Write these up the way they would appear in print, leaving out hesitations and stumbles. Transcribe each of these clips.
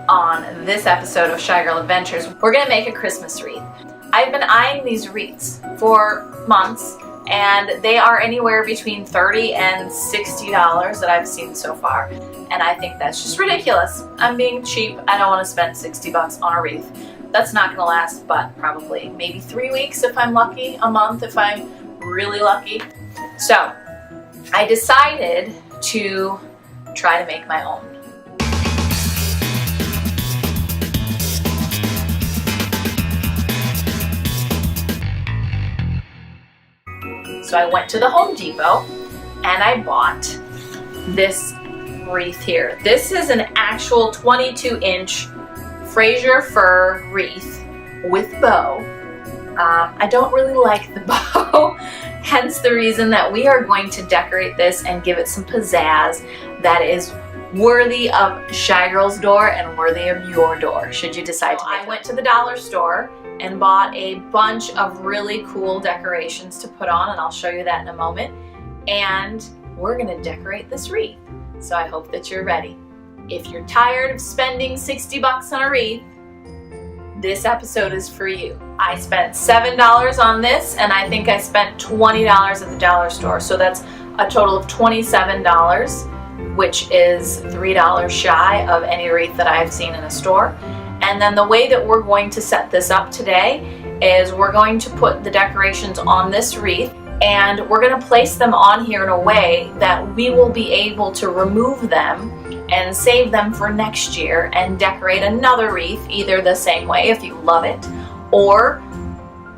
on this episode of ChiGirl Adventures, we're gonna make a Christmas wreath. I've been eyeing these wreaths for months, and they are anywhere between $30 and $60 that I've seen so far. And I think that's just ridiculous. I'm being cheap. I don't want to spend 60 bucks on a wreath. That's not gonna last but probably maybe 3 weeks if I'm lucky, a month if I'm really lucky. So I decided to try to make my own. So I went to the Home Depot and I bought this wreath here. This is an actual 22-inch Fraser fir wreath with bow. I don't really like the bow, hence the reason that we are going to decorate this and give it some pizzazz that is worthy of ChiGirl's door and worthy of your door, should you decide to make it. I went to the dollar store and bought a bunch of really cool decorations to put on, and I'll show you that in a moment. And we're gonna decorate this wreath. So I hope that you're ready. If you're tired of spending 60 bucks on a wreath, this episode is for you. I spent $7 on this, and I think I spent $20 at the dollar store. So that's a total of $27, which is $3 shy of any wreath that I've seen in a store. And then the way that we're going to set this up today is we're going to put the decorations on this wreath, and we're going to place them on here in a way that we will be able to remove them and save them for next year and decorate another wreath either the same way if you love it, or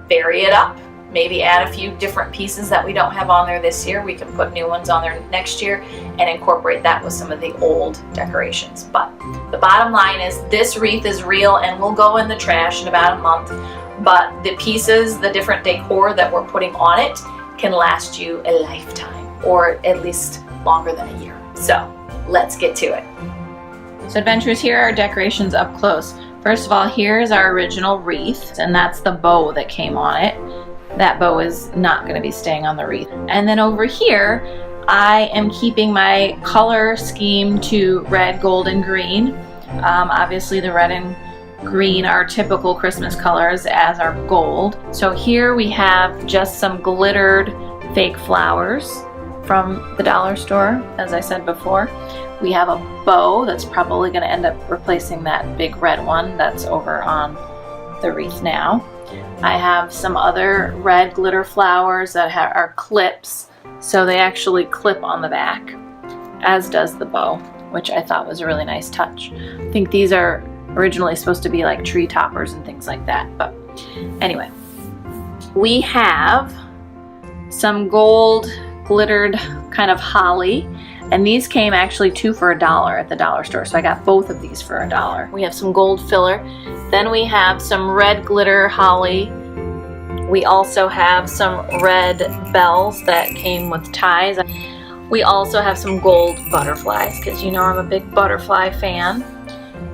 vary it up. Maybe add a few different pieces that we don't have on there this year. We can put new ones on there next year and incorporate that with some of the old decorations. But the bottom line is this wreath is real and will go in the trash in about a month. But the pieces, the different decor that we're putting on it can last you a lifetime, or at least longer than a year. So let's get to it. So adventurers, here are decorations up close. First of all, here's our original wreath, and that's the bow that came on it. That bow is not going to be staying on the wreath. And then over here, I am keeping my color scheme to red, gold, and green. Obviously the red and green are typical Christmas colors, as are gold. So here we have just some glittered fake flowers from the dollar store, as I said before. We have a bow that's probably going to end up replacing that big red one that's over on the wreath now. I have some other red glitter flowers that are clips, so they actually clip on the back, as does the bow, which I thought was a really nice touch. I think these are originally supposed to be like tree toppers and things like that, but anyway. We have some gold glittered kind of holly, and these came actually 2 for $1 at the dollar store, so I got both of these for $1. We have some gold filler. Then we have some red glitter holly. We also have some red bells that came with ties. We also have some gold butterflies, because you know I'm a big butterfly fan.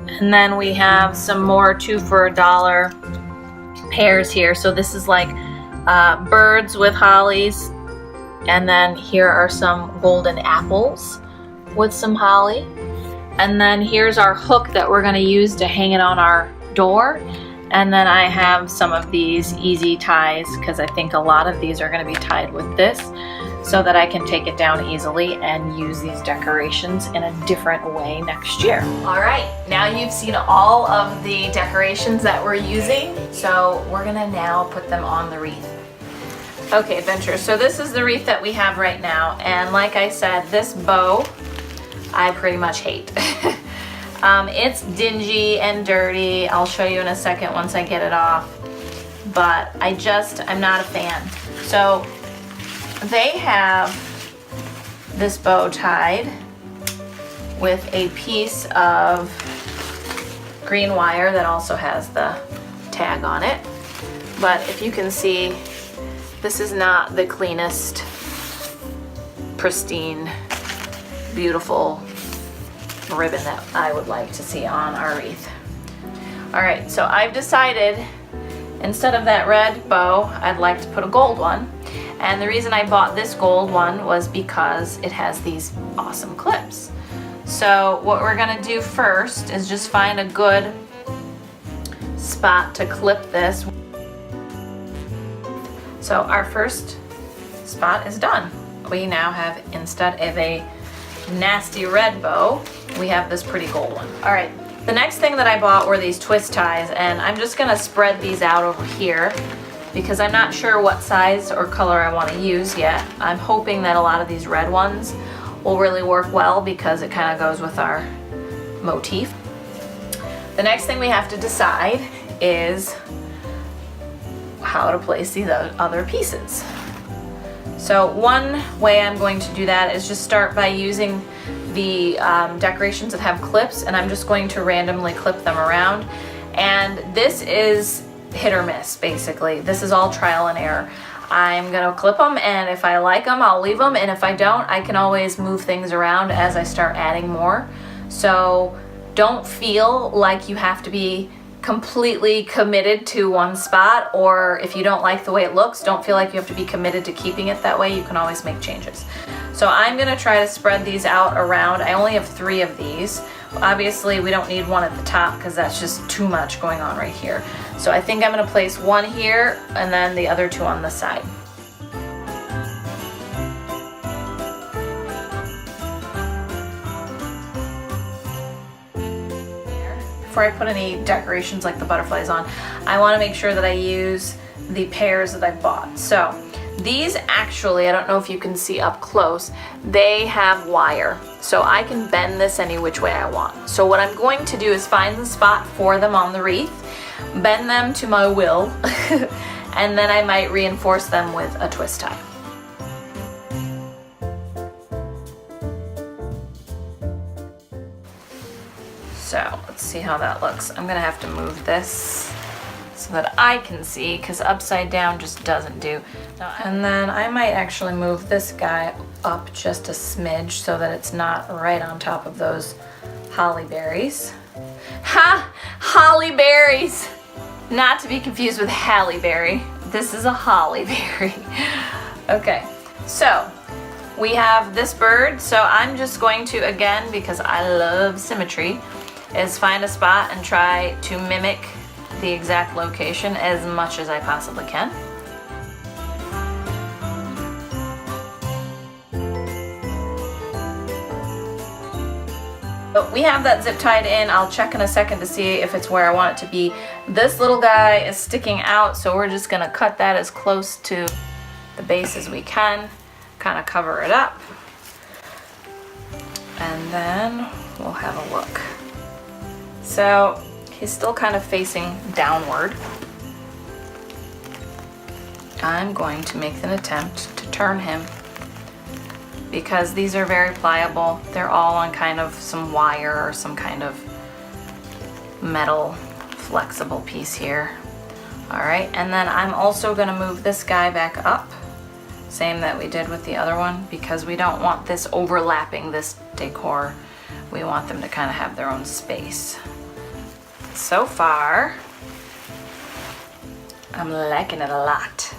And then we have some more 2 for $1 pairs here. So this is like birds with hollies. And then here are some golden apples with some holly. And then here's our hook that we're going to use to hang it on our door. And then I have some of these easy ties, because I think a lot of these are going to be tied with this, so that I can take it down easily and use these decorations in a different way next year. All right, now you've seen all of the decorations that we're using, so we're going to now put them on the wreath. Okay, adventurers, so this is the wreath that we have right now, and like I said, this bow I pretty much hate. It's dingy and dirty. I'll show you in a second once I get it off, but I'm not a fan. So they have this bow tied with a piece of green wire that also has the tag on it, but if you can see, this is not the cleanest, pristine, beautiful ribbon that I would like to see on our wreath. Alright, so I've decided instead of that red bow, I'd like to put a gold one. And the reason I bought this gold one was because it has these awesome clips. So what we're gonna do first is just find a good spot to clip this. So our first spot is done. We now have, instead of a nasty red bow, we have this pretty gold one. All right, the next thing that I bought were these twist ties, and I'm just gonna spread these out over here because I'm not sure what size or color I wanna use yet. I'm hoping that a lot of these red ones will really work well because it kind of goes with our motif. The next thing we have to decide is how to place these other pieces. So one way I'm going to do that is just start by using the decorations that have clips, and I'm just going to randomly clip them around. And this is hit or miss, basically. This is all trial and error. I'm gonna clip them, and if I like them, I'll leave them, and if I don't, I can always move things around as I start adding more. So don't feel like you have to be completely committed to one spot, or if you don't like the way it looks, don't feel like you have to be committed to keeping it that way. You can always make changes. So I'm gonna try to spread these out around. I only have 3 of these. Obviously we don't need one at the top because that's just too much going on right here. So I think I'm gonna place one here and then the other 2 on the side. Before I put any decorations like the butterflies on, I want to make sure that I use the pairs that I bought. So these actually, I don't know if you can see up close, they have wire. So I can bend this any which way I want. So what I'm going to do is find the spot for them on the wreath, bend them to my will, and then I might reinforce them with a twist tie. So let's see how that looks. I'm gonna have to move this so that I can see, because upside down just doesn't do. And then I might actually move this guy up just a smidge so that it's not right on top of those holly berries. Ha! Holly berries! Not to be confused with Halle Berry. This is a holly berry. Okay, so we have this bird. So I'm just going to, again, because I love symmetry, is find a spot and try to mimic the exact location as much as I possibly can. So we have that zip tied in. I'll check in a second to see if it's where I want it to be. This little guy is sticking out, so we're just gonna cut that as close to the base as we can, kind of cover it up, and then we'll have a look. So he's still kind of facing downward. I'm going to make an attempt to turn him because these are very pliable. They're all on kind of some wire or some kind of metal flexible piece here. All right, and then I'm also gonna move this guy back up, same that we did with the other one, because we don't want this overlapping this decor. We want them to kind of have their own space. So far, I'm liking it a lot.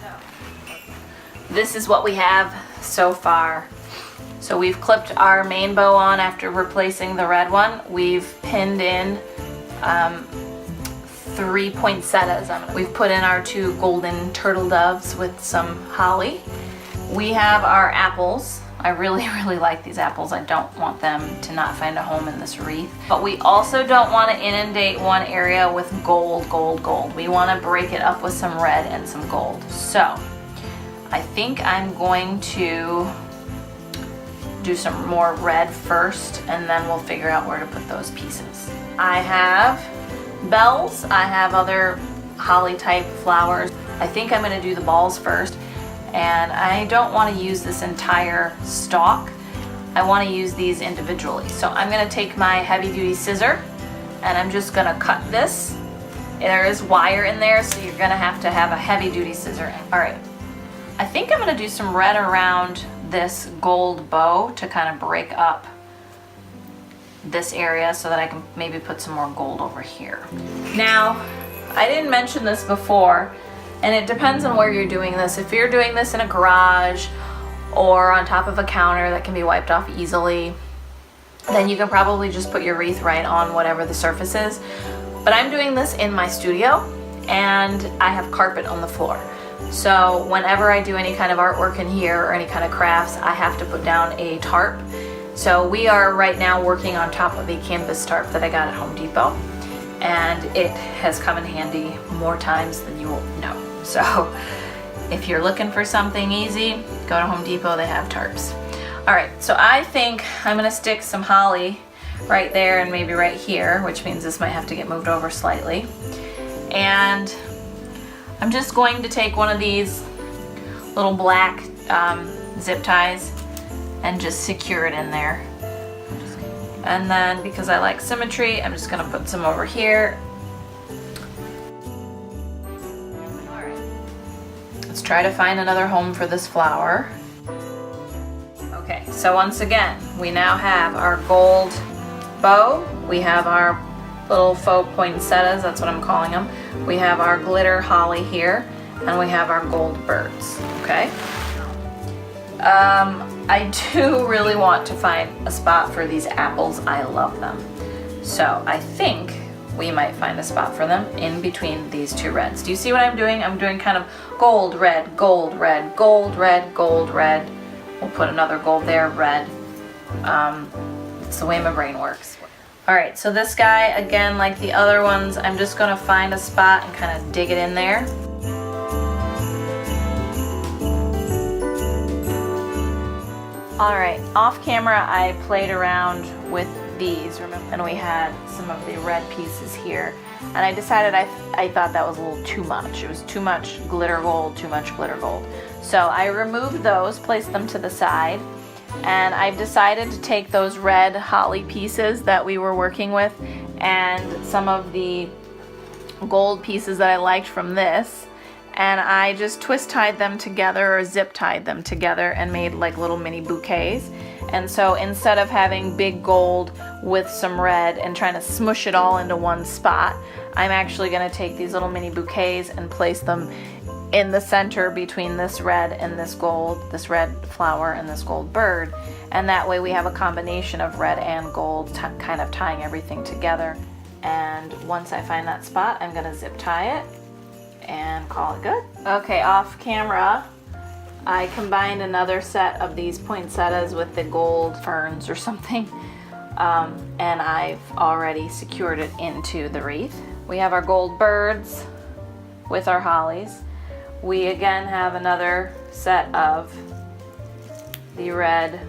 This is what we have so far. So we've clipped our main bow on after replacing the red one. We've pinned in 3 poinsettias. We've put in our 2 golden turtle doves with some holly. We have our apples. I really like these apples. I don't want them to not find a home in this wreath. But we also don't want to inundate one area with gold. We want to break it up with some red and some gold. So I think I'm going to do some more red first, and then we'll figure out where to put those pieces. I have bells. I have other holly type flowers. I think I'm going to do the balls first. And I don't want to use this entire stalk. I want to use these individually. So I'm going to take my heavy duty scissor and I'm just going to cut this. There is wire in there, so you're going to have a heavy duty scissor. All right, I think I'm going to do some red around this gold bow to kind of break up this area so that I can maybe put some more gold over here. Now, I didn't mention this before, and it depends on where you're doing this. If you're doing this in a garage or on top of a counter that can be wiped off easily, then you can probably just put your wreath right on whatever the surface is. But I'm doing this in my studio, and I have carpet on the floor. So whenever I do any kind of artwork in here or any kind of crafts, I have to put down a tarp. So we are right now working on top of a canvas tarp that I got at Home Depot, and it has come in handy more times than you will know. So if you're looking for something easy, go to Home Depot, they have tarps. All right, so I think I'm gonna stick some holly right there and maybe right here, which means this might have to get moved over slightly. And I'm just going to take one of these little black zip ties and just secure it in there. And then because I like symmetry, I'm just gonna put some over here. All right, let's try to find another home for this flower. Okay, so once again, we now have our gold bow, we have our little faux poinsettias, that's what I'm calling them. We have our glitter holly here, and we have our gold birds, okay? I do really want to find a spot for these apples. I love them. So I think we might find a spot for them in between these two reds. Do you see what I'm doing? I'm doing kind of gold, red, gold, red, gold, red, gold, red. We'll put another gold there, red. It's the way my brain works. All right, so this guy, again, like the other ones, I'm just gonna find a spot and kind of dig it in there. All right, off camera, I played around with these, remember? And we had some of the red pieces here. And I decided I thought that was a little too much. It was too much glitter gold, too much glitter gold. So I removed those, placed them to the side, and I've decided to take those red holly pieces that we were working with and some of the gold pieces that I liked from this, and I just twist tied them together or zip tied them together and made like little mini bouquets. And so instead of having big gold with some red and trying to smush it all into one spot, I'm actually going to take these little mini bouquets and place them in the center between this red and this gold, this red flower and this gold bird. And that way we have a combination of red and gold kind of tying everything together. And once I find that spot, I'm going to zip tie it and call it good. Okay, off camera, I combined another set of these poinsettias with the gold ferns or something, and I've already secured it into the wreath. We have our gold birds with our hollies. We again have another set of the red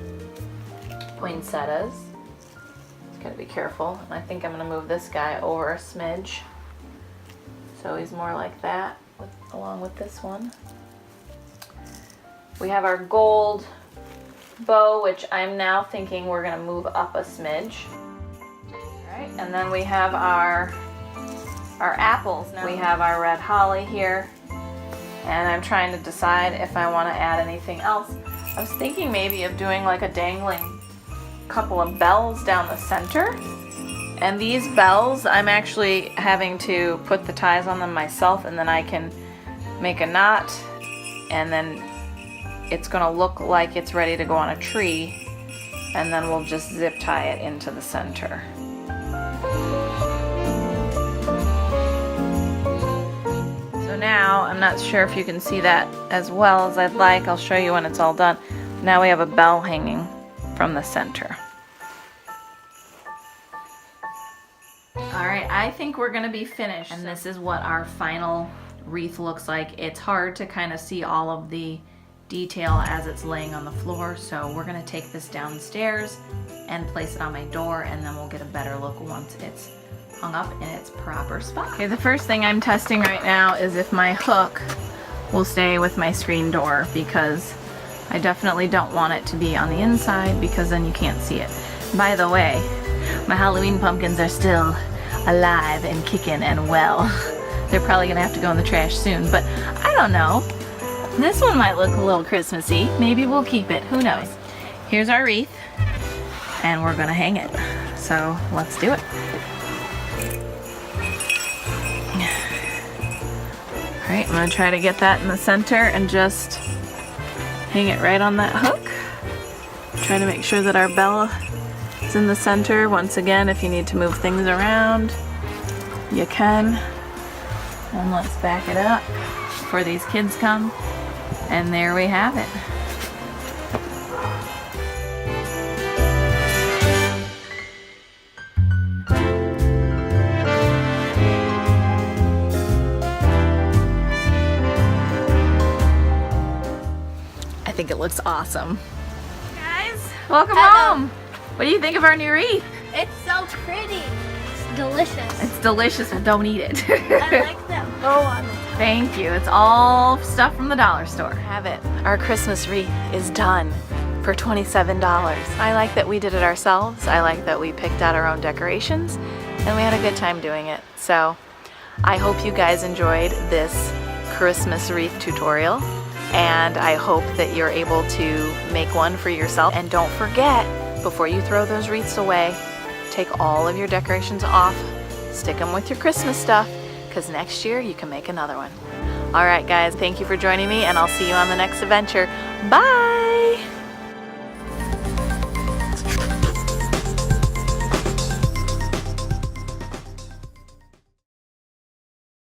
poinsettias. Just gotta be careful. I think I'm gonna move this guy over a smidge so he's more like that along with this one. We have our gold bow, which I'm now thinking we're gonna move up a smidge. All right, and then we have our apples. Now we have our red holly here, and I'm trying to decide if I want to add anything else. I was thinking maybe of doing like a dangling couple of bells down the center. And these bells, I'm actually having to put the ties on them myself, and then I can make a knot, and then it's gonna look like it's ready to go on a tree, and then we'll just zip tie it into the center. So now, I'm not sure if you can see that as well as I'd like. I'll show you when it's all done. Now we have a bell hanging from the center. Alright, I think we're gonna be finished. And this is what our final wreath looks like. It's hard to kind of see all of the detail as it's laying on the floor, so we're gonna take this downstairs and place it on my door, and then we'll get a better look once it's hung up in its proper spot. Okay, the first thing I'm testing right now is if my hook will stay with my screen door, because I definitely don't want it to be on the inside, because then you can't see it. By the way, my Halloween pumpkins are still alive and kicking and well. They're probably gonna have to go in the trash soon, but I don't know. This one might look a little Christmassy. Maybe we'll keep it, who knows. Here's our wreath, and we're gonna hang it. So let's do it. All right, I'm gonna try to get that in the center and just hang it right on that hook. Try to make sure that our bell It's in the center. Once again, if you need to move things around, you can. And let's back it up before these kids come. And there we have it. I think it looks awesome. Guys, welcome home. What do you think of our new wreath? It's so pretty. It's delicious. It's delicious, but don't eat it. I like that bow on the top. Thank you. It's all stuff from the dollar store. Have it. Our Christmas wreath is done for $27. I like that we did it ourselves. I like that we picked out our own decorations and we had a good time doing it. So I hope you guys enjoyed this Christmas wreath tutorial. And I hope that you're able to make one for yourself. And don't forget, before you throw those wreaths away, take all of your decorations off, stick them with your Christmas stuff, because next year you can make another one. All right, guys, thank you for joining me, and I'll see you on the next adventure. Bye!